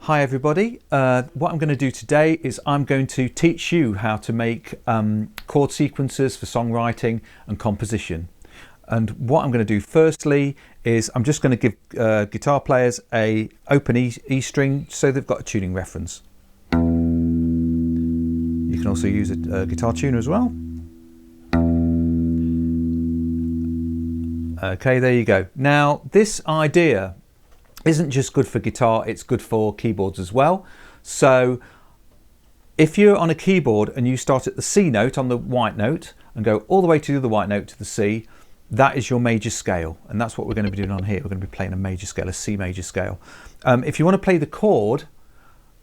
Hi everybody, what I'm going to do today is I'm going to teach you how to make chord sequences for songwriting and composition. And what I'm going to do firstly is I'm just going to give guitar players a open E string so they've got a tuning reference. You can also use a guitar tuner as well. Okay, there you go. Now this idea isn't just good for guitar, it's good for keyboards as well. So if you're on a keyboard and you start at the C note on the white note and go all the way to the white note to the C, that is your major scale, and that's what we're going to be doing on here. We're going to be playing a major scale, a C major scale. If you want to play the chord,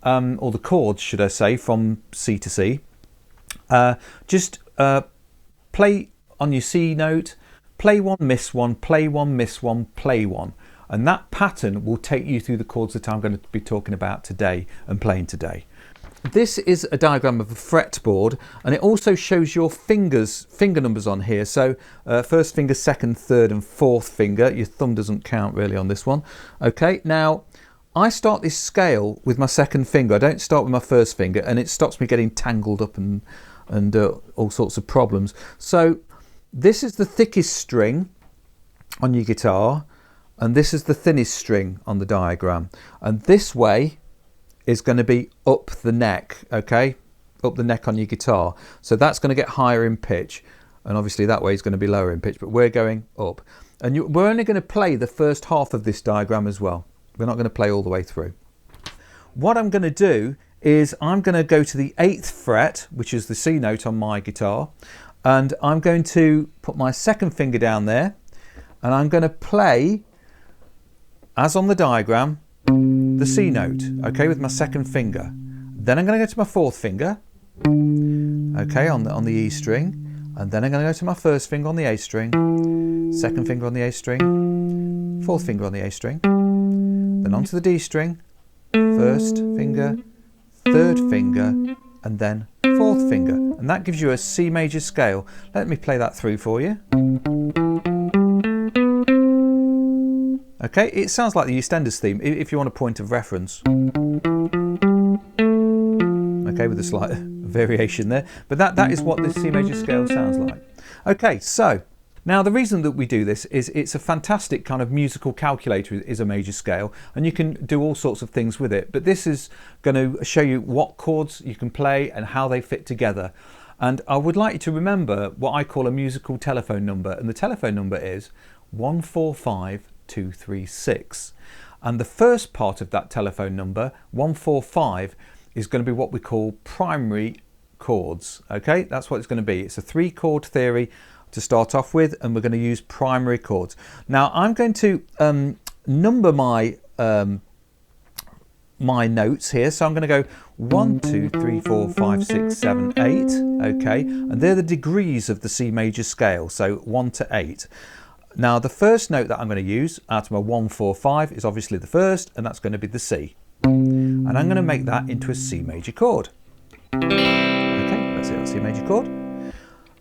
or the chords should I say, from C to C, just play on your C note, play one, miss one, play one, miss one, play one. And that pattern will take you through the chords that I'm going to be talking about today and playing today. This is a diagram of a fretboard, and it also shows your finger numbers on here. So first finger, second, third and fourth finger. Your thumb doesn't count really on this one. Okay, now I start this scale with my second finger. I don't start with my first finger, and it stops me getting tangled up and all sorts of problems. So this is the thickest string on your guitar, and this is the thinnest string on the diagram, and this way is going to be up the neck, okay, up the neck on your guitar. So that's going to get higher in pitch, and obviously that way is going to be lower in pitch, but we're going up. And we're only going to play the first half of this diagram as well. We're not going to play all the way through. What I'm going to do is I'm going to go to the 8th fret, which is the C note on my guitar, and I'm going to put my second finger down there, and I'm going to play, as on the diagram, the C note, okay, with my second finger. Then I'm going to go to my fourth finger, okay, on the E string, and then I'm going to go to my first finger on the A string, second finger on the A string, fourth finger on the A string, then onto the D string, first finger, third finger, and then fourth finger, and that gives you a C major scale. Let me play that through for you. Okay, it sounds like the EastEnders theme if you want a point of reference. Okay, with a slight variation there, but that is what this C major scale sounds like. Okay, so now the reason that we do this is it's a fantastic kind of musical calculator, is a major scale, and you can do all sorts of things with it, but this is going to show you what chords you can play and how they fit together. And I would like you to remember what I call a musical telephone number, and the telephone number is 145236, and the first part of that telephone number, 145, is going to be what we call primary chords. Okay, that's what it's going to be. It's a 3-chord theory to start off with, and we're going to use primary chords. Now I'm going to number my my notes here, so I'm going to go 1 2 3 4 5 6 7 8, okay, and they're the degrees of the C major scale, so 1 to 8. Now the first note that I'm going to use out of my 145 is obviously the first, and that's going to be the C, and I'm going to make that into a C major chord. Okay, that's it, C major chord.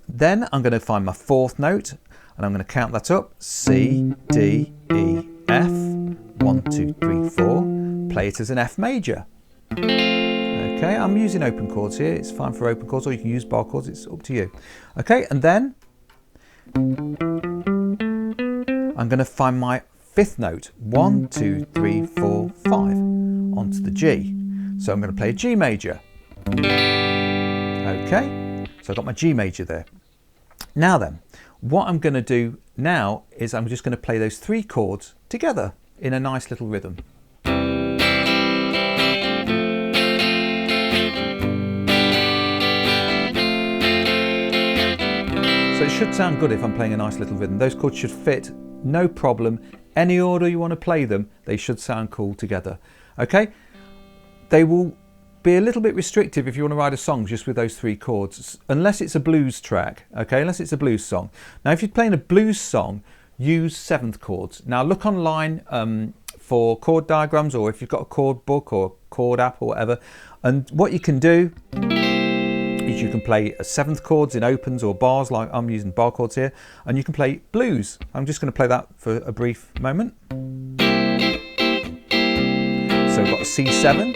Then I'm going to find my fourth note, and I'm going to count that up: C, D, E, F, 1 2 3 4, play it as an F major. Okay, I'm using open chords here, it's fine for open chords, or you can use bar chords, it's up to you. Okay, and then I'm going to find my fifth note, 1 2 3 4 5, onto the G. So I'm going to play a G major. Okay, so I've got my G major there. Now then, what I'm going to do now is I'm just going to play those 3 chords together in a nice little rhythm. So it should sound good if I'm playing a nice little rhythm. Those chords should fit, no problem. Any order you want to play them, they should sound cool together. Okay, they will be a little bit restrictive if you want to write a song just with those 3 chords, unless it's a blues track, okay, unless it's a blues song. Now if you're playing a blues song, use 7th chords. Now look online for chord diagrams, or if you've got a chord book or chord app or whatever, and what you can do is you can play 7th chords in opens or bars, like I'm using bar chords here, and you can play blues. I'm just going to play that for a brief moment. So I've got a C7,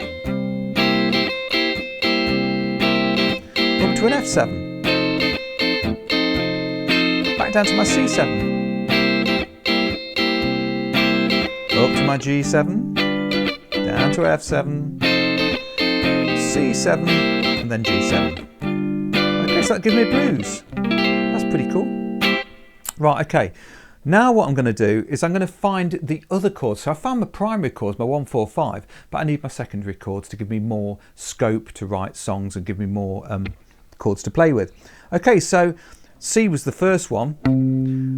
up to an F7, back down to my C7, up to my G7, down to F7, C7, and then G7. Okay, so that gives me a blues. That's pretty cool. Right, okay. Now what I'm going to do is I'm going to find the other chords. So I found my primary chords, my 1, 4, 5, but I need my secondary chords to give me more scope to write songs and give me more chords to play with. Okay, so C was the first one.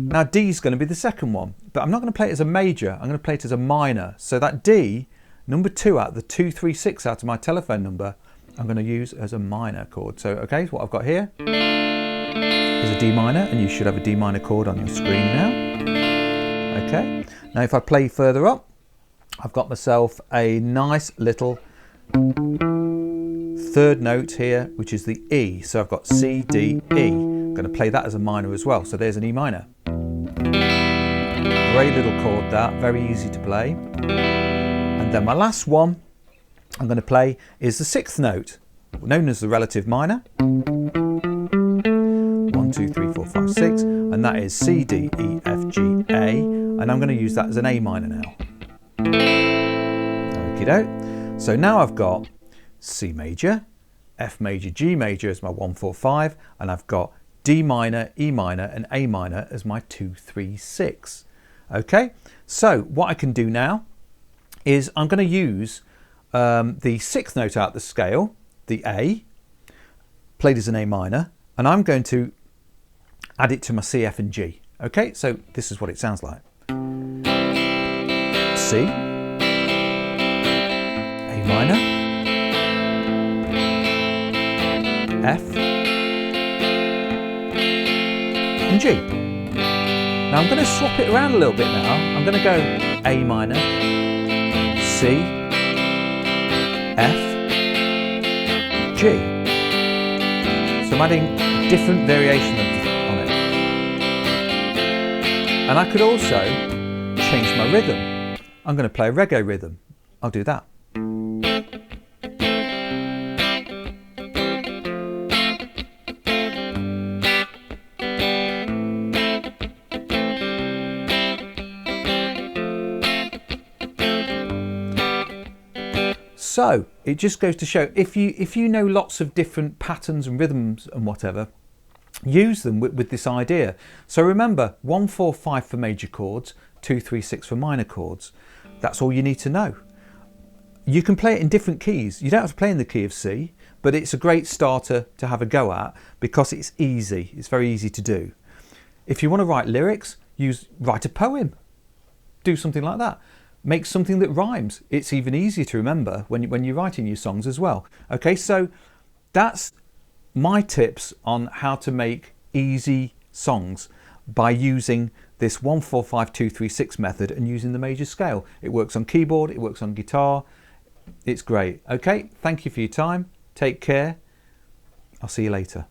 Now D is going to be the second one, but I'm not going to play it as a major. I'm going to play it as a minor. So that D, number 2 out of the 2, 3, 6 out of my telephone number, I'm going to use as a minor chord. So okay, so what I've got here is a D minor, and you should have a D minor chord on your screen now. Okay, now if I play further up, I've got myself a nice little third note here, which is the E. So I've got C, D, E. I'm going to play that as a minor as well. So there's an E minor. Great little chord that, very easy to play. And then my last one I'm going to play is the 6th note, known as the relative minor. 1, 2, 3, 4, 5, 6, and that is C, D, E, F, G, A, and I'm going to use that as an A minor now. Okie doke. So now I've got C major, F major, G major as my 1, 4, 5, and I've got D minor, E minor, and A minor as my 2, 3, 6. Okay, so what I can do now is I'm going to use the 6th note out the scale, the A, played as an A minor, and I'm going to add it to my C, F and G. Okay, so this is what it sounds like. C, A minor, F and G. Now I'm going to swap it around a little bit now. I'm going to go A minor, C, F, G. So I'm adding different variation on it. And I could also change my rhythm. I'm going to play a reggae rhythm. I'll do that. So it just goes to show, if you know lots of different patterns and rhythms and whatever, use them with this idea. So remember, 1, 4, 5 for major chords, 2, 3, 6 for minor chords. That's all you need to know. You can play it in different keys. You don't have to play in the key of C, but it's a great starter to have a go at because it's easy. It's very easy to do. If you want to write lyrics, write a poem. Do something like that. Make something that rhymes. It's even easier to remember when you're writing your songs as well. Okay, so that's my tips on how to make easy songs by using this 1, 4, 5, 2, 3, 6 method and using the major scale. It works on keyboard, it works on guitar. It's great. Okay, thank you for your time. Take care. I'll see you later.